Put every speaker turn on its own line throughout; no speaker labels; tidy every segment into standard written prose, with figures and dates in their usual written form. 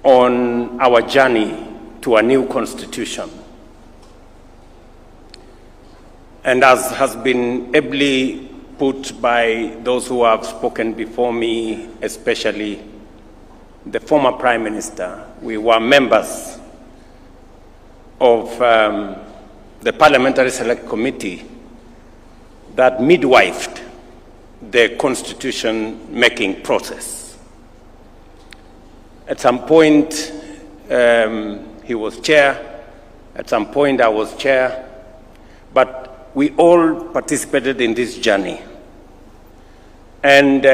on our journey to a new constitution. And as has been ably put by those who have spoken before me, especially the former Prime Minister, we were members of the Parliamentary Select Committee that midwifed the constitution-making process. At some point, he was chair. At some point, I was chair. But we all participated in this journey. And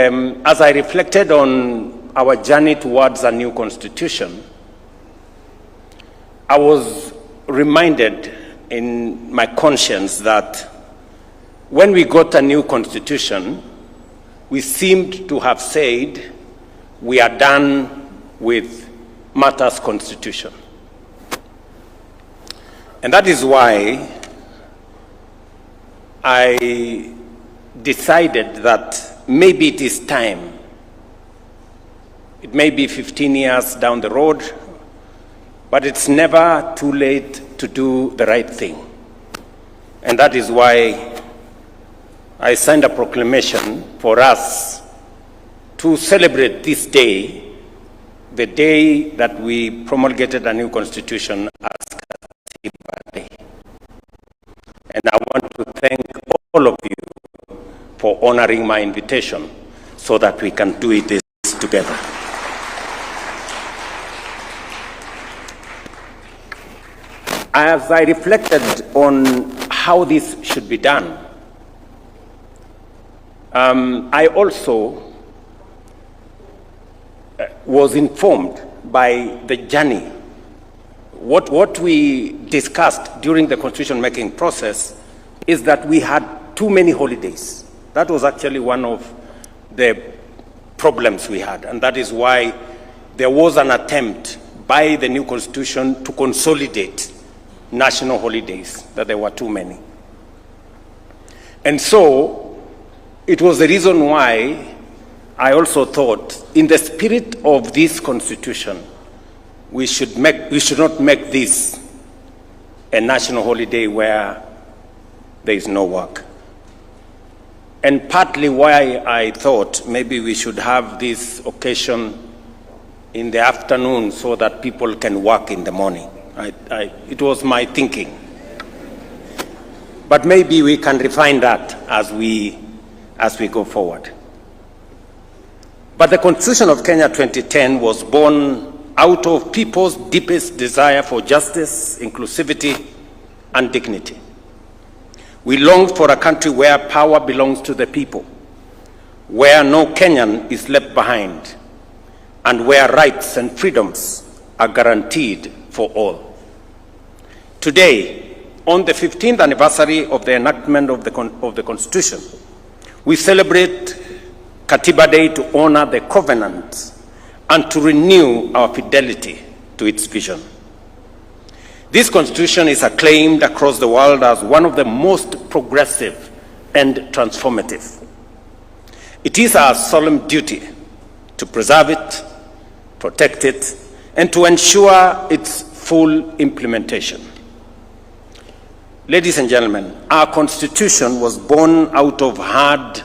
as I reflected on our journey towards a new constitution, I was reminded in my conscience that when we got a new constitution, we seemed to have said we are done with matters constitution. And that is why I decided that maybe it is time. It may be 15 years down the road, but it's never too late to do the right thing. And that is why I signed a proclamation for us to celebrate this day, the day that we promulgated a new constitution as Katiba Day. And I want to thank all of you for honoring my invitation so that we can do this together. As I reflected on how this should be done, I also was informed by the journey. What we discussed during the constitution-making process is that we had too many holidays. That was actually one of the problems we had, and that is why there was an attempt by the new constitution to consolidate national holidays, that there were too many. And so it was the reason why I also thought, in the spirit of this constitution, we should not make this a national holiday where there is no work. And partly why I thought maybe we should have this occasion in the afternoon so that people can work in the morning. It was my thinking. But maybe we can refine that as we go forward. But the Constitution of Kenya 2010 was born out of people's deepest desire for justice, inclusivity, and dignity. We longed for a country where power belongs to the people, where no Kenyan is left behind, and where rights and freedoms are guaranteed for all. Today, on the 15th anniversary of the enactment of the Constitution, we celebrate Katiba Day to honor the covenant and to renew our fidelity to its vision. This constitution is acclaimed across the world as one of the most progressive and transformative. It is our solemn duty to preserve it, protect it, and to ensure its full implementation. Ladies and gentlemen, our constitution was born out of hard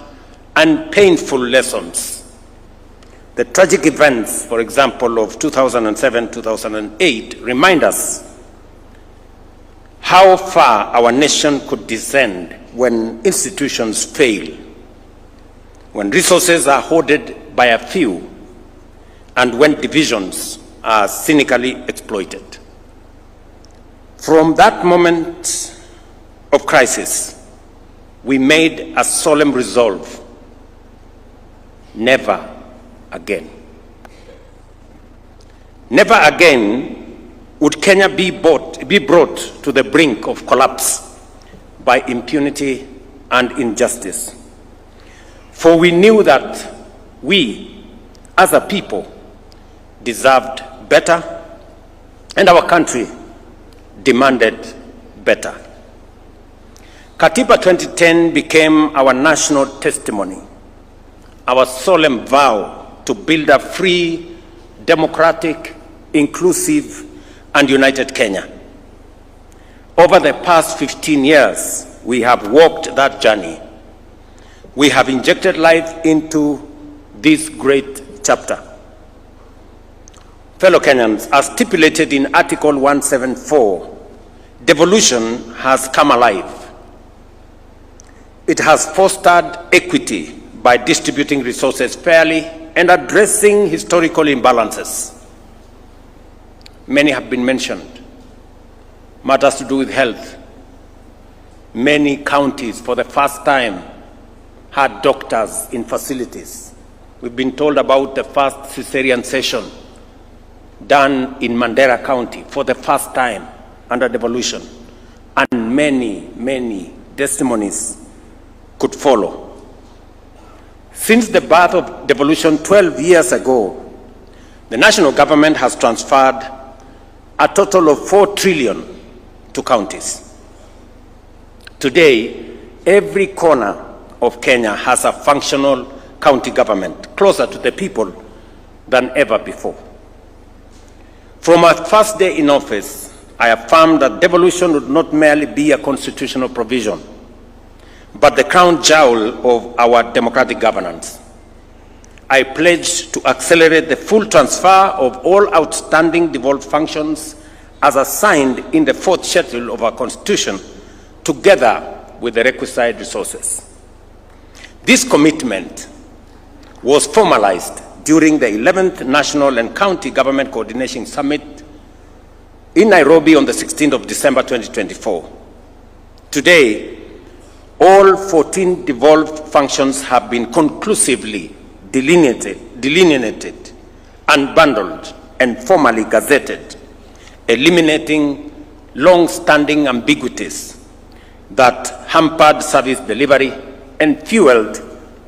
and painful lessons. The tragic events, for example, of 2007-2008 remind us how far our nation could descend when institutions fail, when resources are hoarded by a few, and when divisions are cynically exploited. From that moment of crisis, we made a solemn resolve: never again. Never again would Kenya be brought to the brink of collapse by impunity and injustice. For we knew that we, as a people, deserved better, and our country demanded better. Katiba 2010 became our national testimony, our solemn vow to build a free, democratic, inclusive, and united Kenya. Over the past 15 years, we have walked that journey. We have injected life into this great chapter. Fellow Kenyans, as stipulated in Article 174, devolution has come alive. It has fostered equity by distributing resources fairly and addressing historical imbalances. Many have been mentioned. Matters to do with health. Many counties, for the first time, had doctors in facilities. We've been told about the first cesarean session done in Mandera County for the first time under devolution, and many testimonies could follow. Since the birth of devolution 12 years ago, the national government has transferred a total of 4 trillion to counties. Today, every corner of Kenya has a functional county government, closer to the people than ever before. From my first day in office, I affirmed that devolution would not merely be a constitutional provision, but the crown jewel of our democratic governance. I pledged to accelerate the full transfer of all outstanding devolved functions as assigned in the 4th schedule of our Constitution, together with the requisite resources. This commitment was formalized during the 11th National and County Government Coordination Summit in Nairobi on the 16th of December 2024. Today, all 14 devolved functions have been conclusively delineated, unbundled, and formally gazetted, eliminating long-standing ambiguities that hampered service delivery and fueled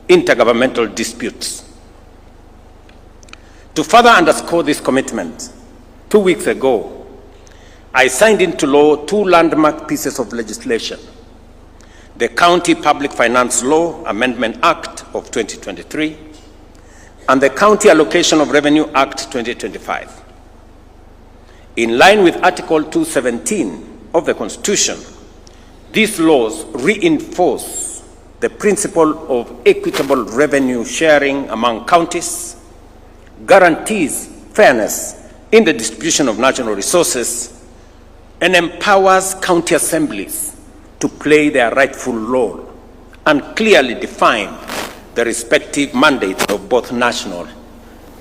intergovernmental disputes. To further underscore this commitment, 2 weeks ago, I signed into law 2 landmark pieces of legislation: the County Public Finance Law Amendment Act of 2023 and the County Allocation of Revenue Act 2025. In line with Article 217 of the Constitution, these laws reinforce the principle of equitable revenue sharing among counties, guarantees fairness in the distribution of national resources, and empowers county assemblies to play their rightful role and clearly define the respective mandates of both national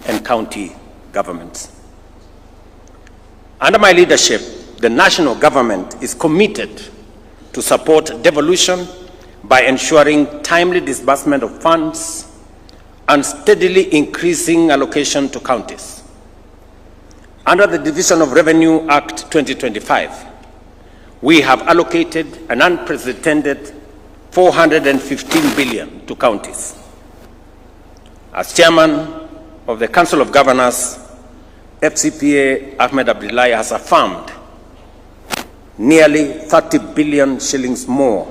and county governments. Under my leadership, the national government is committed to support devolution by ensuring timely disbursement of funds and steadily increasing allocation to counties. Under the Division of Revenue Act 2025, we have allocated an unprecedented 415 billion to counties. As chairman of the Council of Governors, FCPA Ahmed Abdullahi has affirmed nearly 30 billion shillings more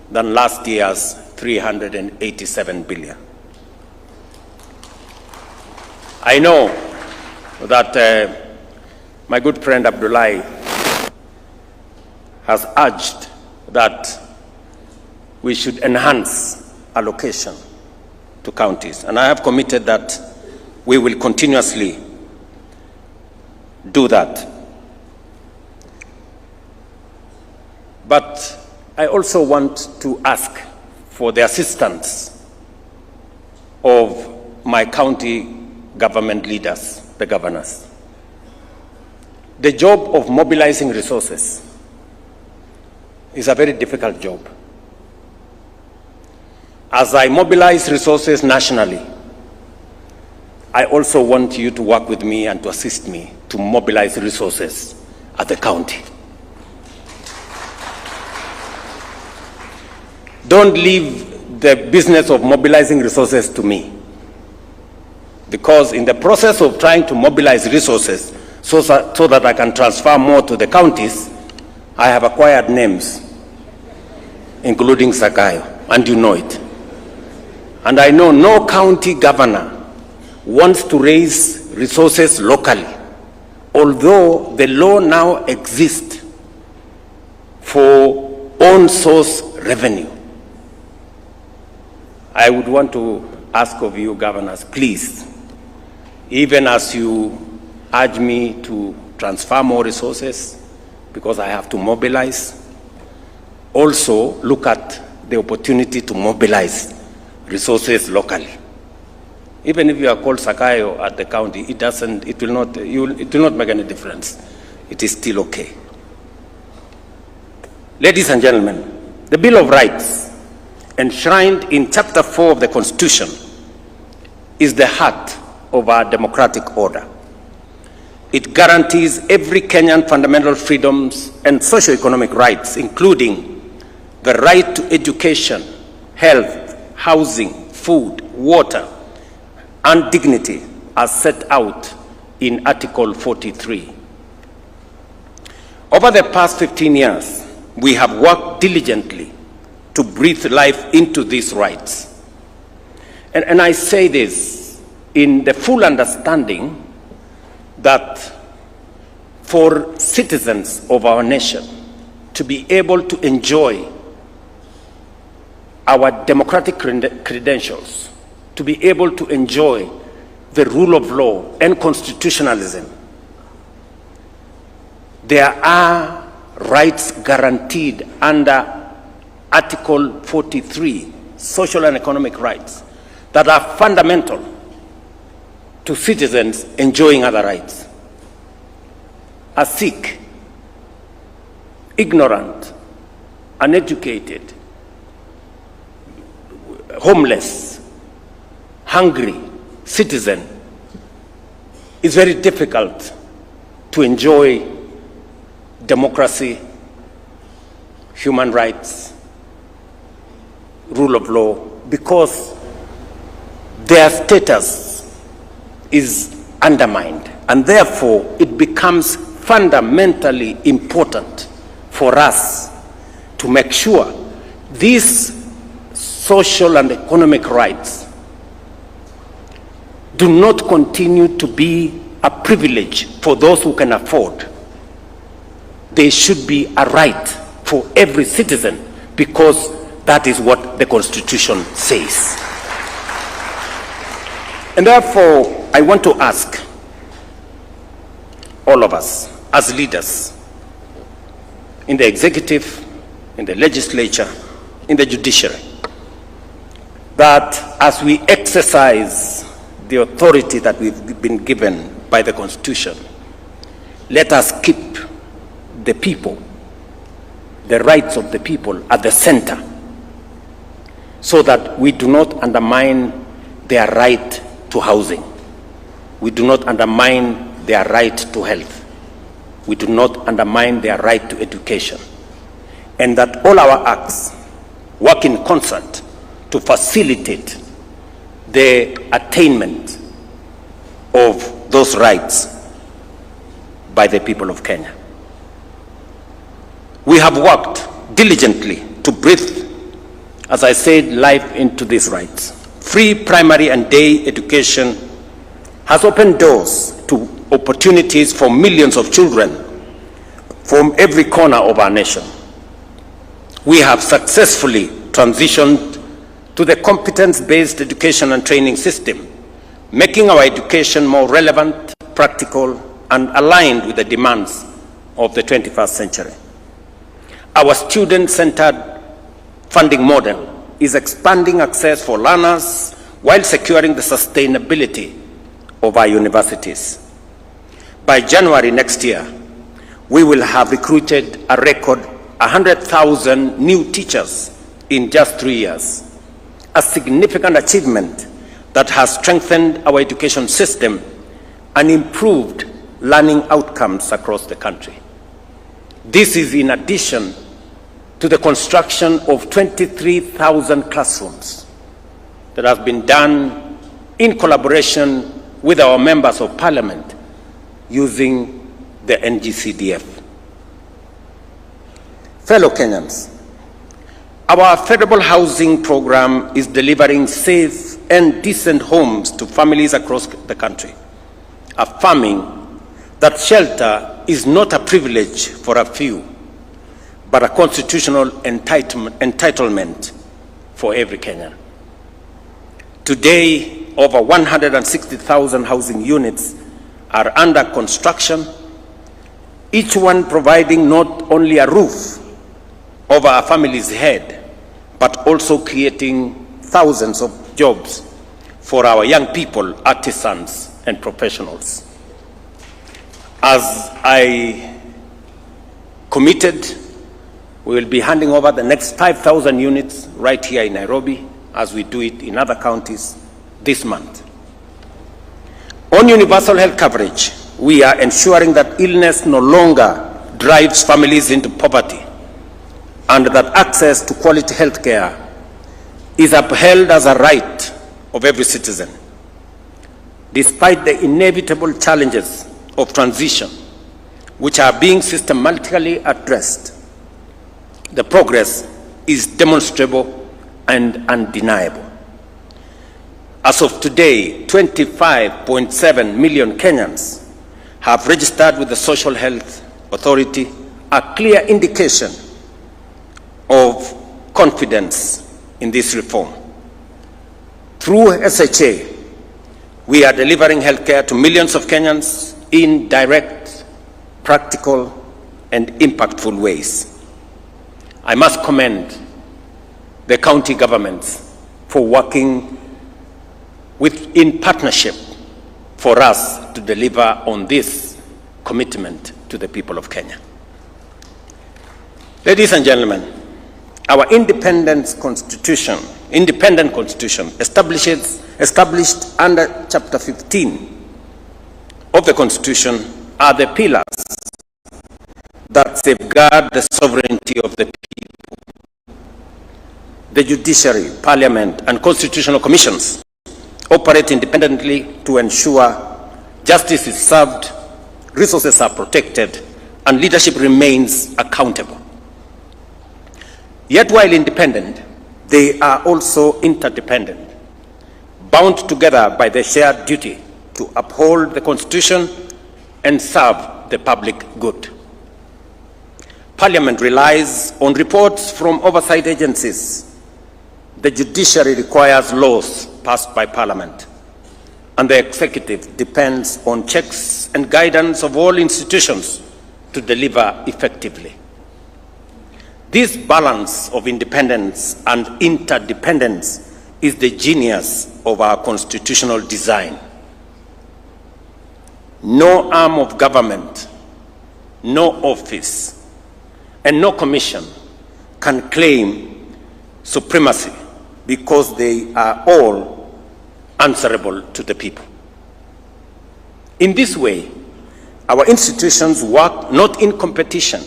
than last year's 387 billion. I know that my good friend Abdullahi has urged that we should enhance allocation to counties, and I have committed that we will continuously do that. But I also want to ask for the assistance of my county government leaders, the governors. The job of mobilizing resources is a very difficult job. As I mobilize resources nationally, I also want you to work with me and to assist me to mobilize resources at the county. Don't leave the business of mobilizing resources to me, because in the process of trying to mobilize resources so that I can transfer more to the counties, I have acquired names, including Sakayo, and you know it. And I know no county governor wants to raise resources locally although the law now exists for own source revenue, I would want to ask of you, governors, please, even as you urge me to transfer more resources because I have to mobilize, also look at the opportunity to mobilize resources locally. Even if you are called Sakayo at the county, it will not make any difference. It is still okay. Ladies and gentlemen, the Bill of Rights, enshrined in Chapter 4 of the Constitution, is the heart of our democratic order. It guarantees every Kenyan fundamental freedoms and socio-economic rights, including the right to education, health, housing, food, water, and dignity, as set out in Article 43. Over the past 15 years, we have worked diligently to breathe life into these rights. And I say this in the full understanding that for citizens of our nation to be able to enjoy our democratic credentials, to be able to enjoy the rule of law and constitutionalism, there are rights guaranteed under Article 43, social and economic rights, that are fundamental to citizens enjoying other rights. A Sikh, ignorant, uneducated, homeless, hungry citizen is very difficult to enjoy democracy, human rights, rule of law, because their status is undermined, and therefore it becomes fundamentally important for us to make sure these social and economic rights do not continue to be a privilege for those who can afford. They should be a right for every citizen, because that is what the Constitution says. And therefore, I want to ask all of us as leaders in the executive, in the legislature, in the judiciary, that as we exercise the authority that we've been given by the Constitution, let us keep the people, the rights of the people at the center, so that we do not undermine their right to housing. We do not undermine their right to health. We do not undermine their right to education. And that all our acts work in concert to facilitate the attainment of those rights by the people of Kenya. We have worked diligently to breathe, as I said, life into these rights. Free primary and day education has opened doors to opportunities for millions of children from every corner of our nation. We have successfully transitioned to the competence-based education and training system, making our education more relevant, practical, and aligned with the demands of the 21st century. Our student-centered funding model is expanding access for learners while securing the sustainability of our universities. By January next year, we will have recruited a record 100,000 new teachers in just 3 years, a significant achievement that has strengthened our education system and improved learning outcomes across the country. This is in addition to the construction of 23,000 classrooms that have been done in collaboration with our members of parliament using the NGCDF. Fellow Kenyans, our affordable housing program is delivering safe and decent homes to families across the country, affirming that shelter is not a privilege for a few, but a constitutional entitlement for every Kenyan. Today, over 160,000 housing units are under construction, each one providing not only a roof over a family's head, but also creating thousands of jobs for our young people, artisans, and professionals. As I committed, we will be handing over the next 5,000 units right here in Nairobi, as we do it in other counties this month. On universal health coverage, we are ensuring that illness no longer drives families into poverty, and that access to quality health care is upheld as a right of every citizen. Despite the inevitable challenges of transition, which are being systematically addressed, the progress is demonstrable and undeniable. As of today, 25.7 million Kenyans have registered with the Social Health Authority, a clear indication of confidence in this reform. Through SHA, we are delivering healthcare to millions of Kenyans in direct, practical, and impactful ways. I must commend the county governments for working in partnership for us to deliver on this commitment to the people of Kenya. Ladies and gentlemen, our independent constitution established under Chapter 15 of the Constitution are the pillars that safeguard the sovereignty of the people. The judiciary, parliament, and constitutional commissions operate independently to ensure justice is served, resources are protected, and leadership remains accountable. Yet while independent, they are also interdependent, bound together by the shared duty to uphold the Constitution and serve the public good. Parliament relies on reports from oversight agencies. The judiciary requires laws passed by Parliament, and the executive depends on checks and guidance of all institutions to deliver effectively. This balance of independence and interdependence is the genius of our constitutional design. No arm of government, no office, and no commission can claim supremacy because they are all answerable to the people. In this way, our institutions work not in competition,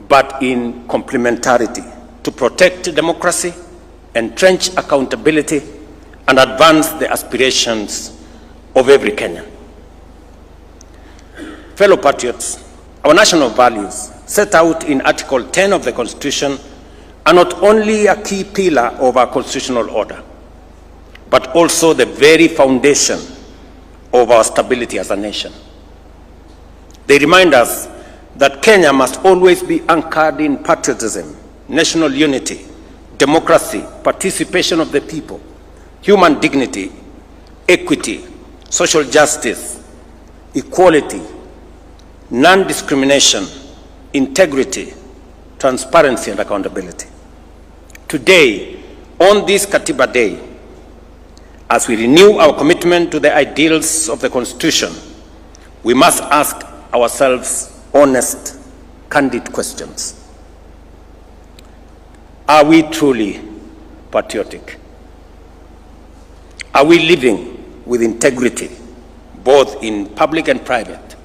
but in complementarity to protect democracy, entrench accountability, and advance the aspirations of every Kenyan. Fellow patriots, our national values set out in Article 10 of the Constitution are not only a key pillar of our constitutional order, but also the very foundation of our stability as a nation. They remind us that Kenya must always be anchored in patriotism, national unity, democracy, participation of the people, human dignity, equity, social justice, equality, non-discrimination, integrity, transparency, and accountability. Today, on this Katiba Day, as we renew our commitment to the ideals of the Constitution, we must ask ourselves honest, candid questions. Are we truly patriotic? Are we living with integrity, both in public and private?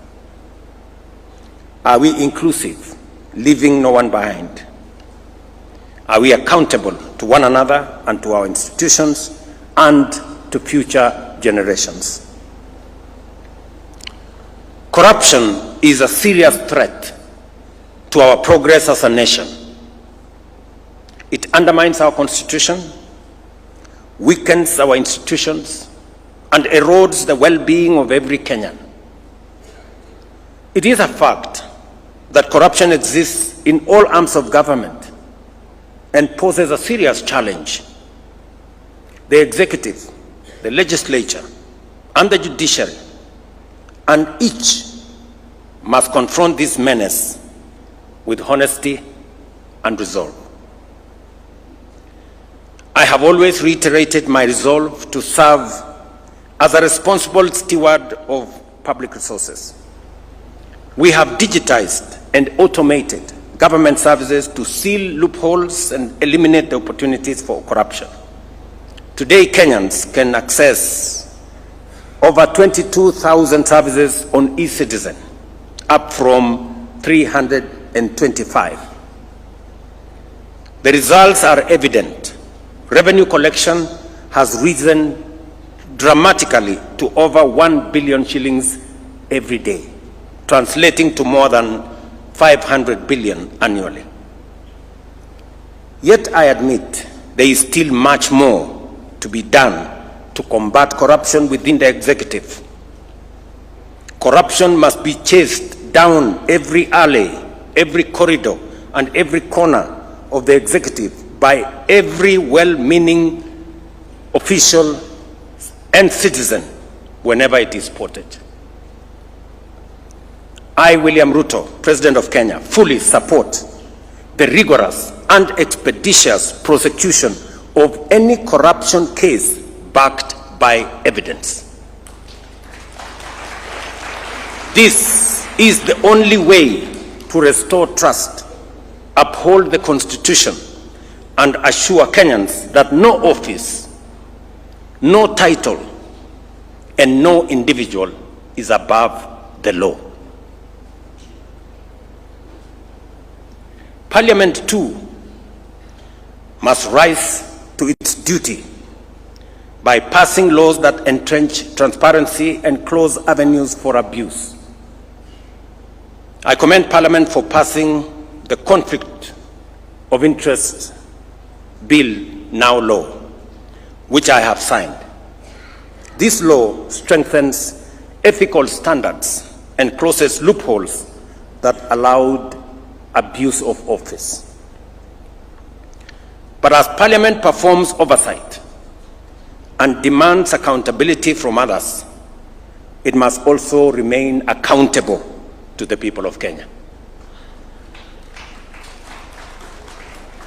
Are we inclusive, leaving no one behind? Are we accountable to one another and to our institutions and to future generations? Corruption is a serious threat to our progress as a nation. It undermines our Constitution, weakens our institutions, and erodes the well-being of every Kenyan. It is a fact that corruption exists in all arms of government and poses a serious challenge. The executive, the legislature, and the judiciary, and each must confront this menace with honesty and resolve. I have always reiterated my resolve to serve as a responsible steward of public resources. We have digitized and automated government services to seal loopholes and eliminate the opportunities for corruption. Today, Kenyans can access over 22,000 services on e-Citizen, up from 325. The results are evident. Revenue collection has risen dramatically to over 1 billion shillings every day, translating to more than 500 billion annually. Yet I admit there is still much more to be done to combat corruption within the executive. Corruption must be chased down every alley, every corridor, and every corner of the executive by every well-meaning official and citizen whenever it is spotted. I, William Ruto, President of Kenya, fully support the rigorous and expeditious prosecution of any corruption case backed by evidence. This is the only way to restore trust, uphold the Constitution, and assure Kenyans that no office, no title, and no individual is above the law. Parliament, too, must rise to its duty by passing laws that entrench transparency and close avenues for abuse. I commend Parliament for passing the Conflict of Interest Bill, now law, which I have signed. This law strengthens ethical standards and closes loopholes that allowed abuse of office. But as Parliament performs oversight and demands accountability from others, it must also remain accountable to the people of Kenya.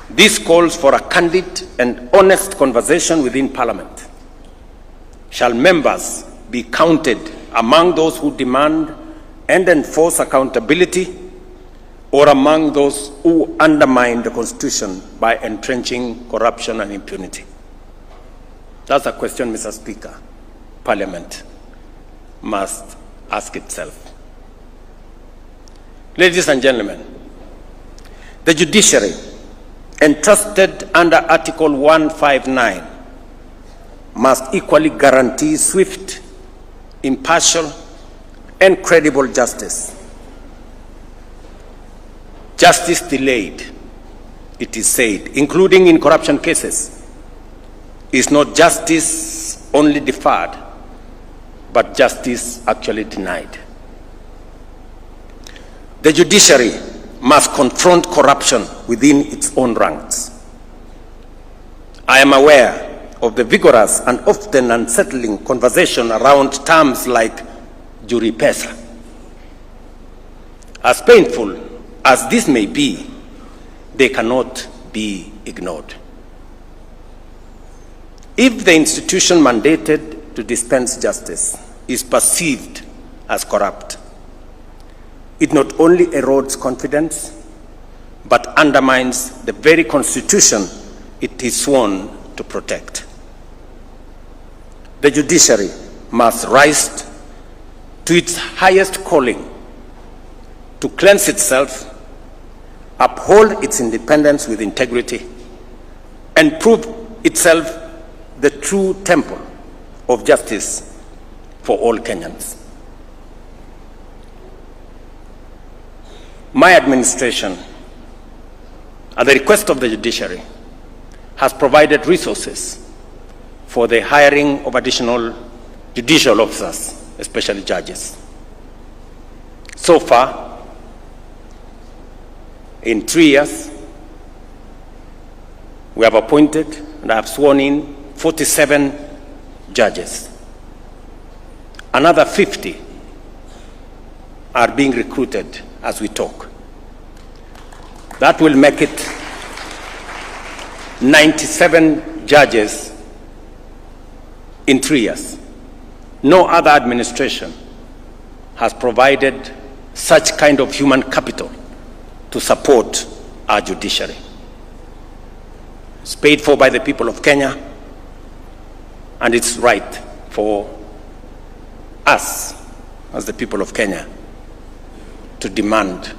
This calls for a candid and honest conversation within Parliament. Shall members be counted among those who demand and enforce accountability, or among those who undermine the Constitution by entrenching corruption and impunity? That's a question, Mr. Speaker, Parliament must ask itself. Ladies and gentlemen, the judiciary, entrusted under Article 159, must equally guarantee swift, impartial, and credible justice. Justice delayed, it is said, including in corruption cases, is not justice only deferred, but justice actually denied. The judiciary must confront corruption within its own ranks. I am aware of the vigorous and often unsettling conversation around terms like jury pesa. As painful as this may be, they cannot be ignored. If the institution mandated to dispense justice is perceived as corrupt, it not only erodes confidence, but undermines the very Constitution it is sworn to protect. The judiciary must rise to its highest calling to cleanse itself, uphold its independence with integrity, and prove itself the true temple of justice for all Kenyans. My administration, at the request of the judiciary, has provided resources for the hiring of additional judicial officers, especially judges. So far, in 3 years, we have appointed and I have sworn in 47 judges. Another 50 are being recruited as we talk. That will make it 97 judges in 3 years. No other administration has provided such kind of human capital to support our judiciary. It's paid for by the people of Kenya, and it's right for us, as the people of Kenya, to demand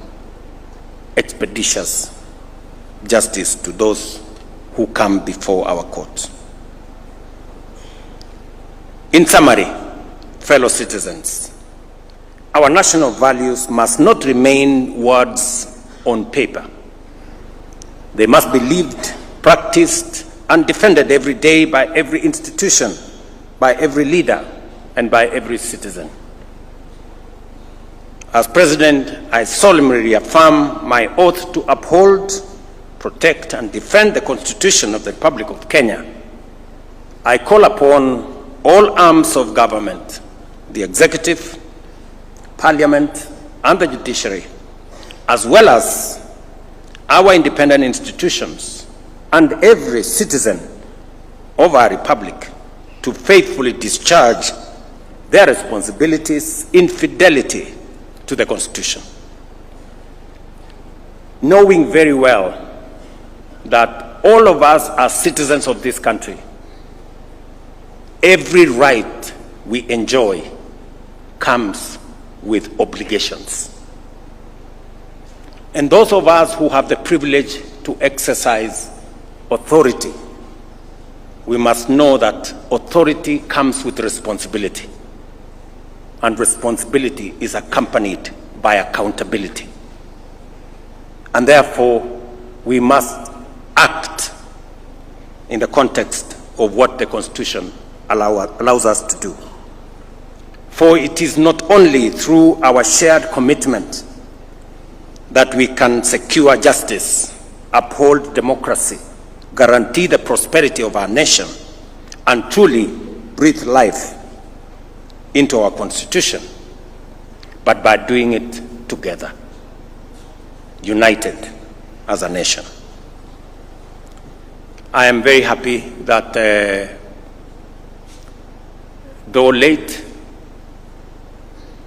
expeditious justice to those who come before our courts. In summary, fellow citizens, our national values must not remain words on paper. They must be lived, practiced, and defended every day by every institution, by every leader, and by every citizen. As President, I solemnly reaffirm my oath to uphold, protect, and defend the Constitution of the Republic of Kenya. I call upon all arms of government, the executive, parliament, and the judiciary, as well as our independent institutions and every citizen of our republic, to faithfully discharge their responsibilities in fidelity to the Constitution. Knowing very well that all of us are citizens of this country, every right we enjoy comes with obligations. And those of us who have the privilege to exercise authority, we must know that authority comes with responsibility, and responsibility is accompanied by accountability. And therefore, we must act in the context of what the Constitution allows us to do. For it is not only through our shared commitment that we can secure justice, uphold democracy, guarantee the prosperity of our nation, and truly breathe life into our Constitution, but by doing it together, united as a nation. I am very happy that, though late,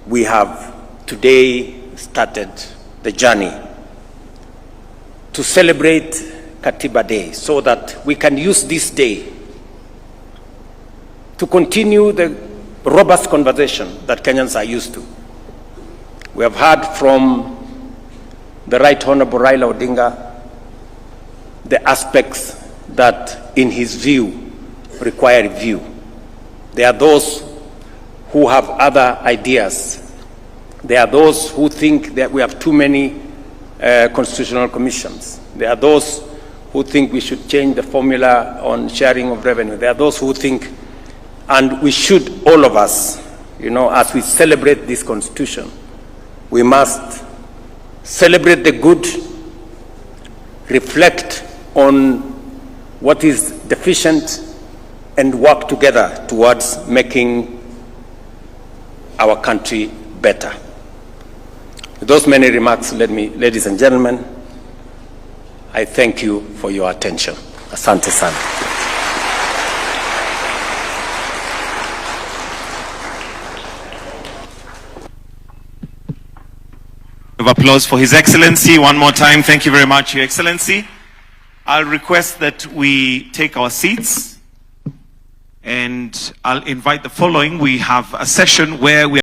we have today started the journey to celebrate Katiba Day, so that we can use this day to continue the robust conversation that Kenyans are used to. We have heard from the Right Honorable Raila Odinga the aspects that, in his view, require review. There are those who have other ideas. There are those who think that we have too many constitutional commissions. There are those who think we should change the formula on sharing of revenue. There are those who think, and we should, all of us, as we celebrate this Constitution, we must celebrate the good, reflect on what is deficient, and work together towards making our country better. With those many remarks, ladies and gentlemen, I thank you for your attention. Asante sana.
Of applause for His Excellency. One more time, thank you very much, Your Excellency. I'll request that we take our seats, and I'll invite the following. We have a session where we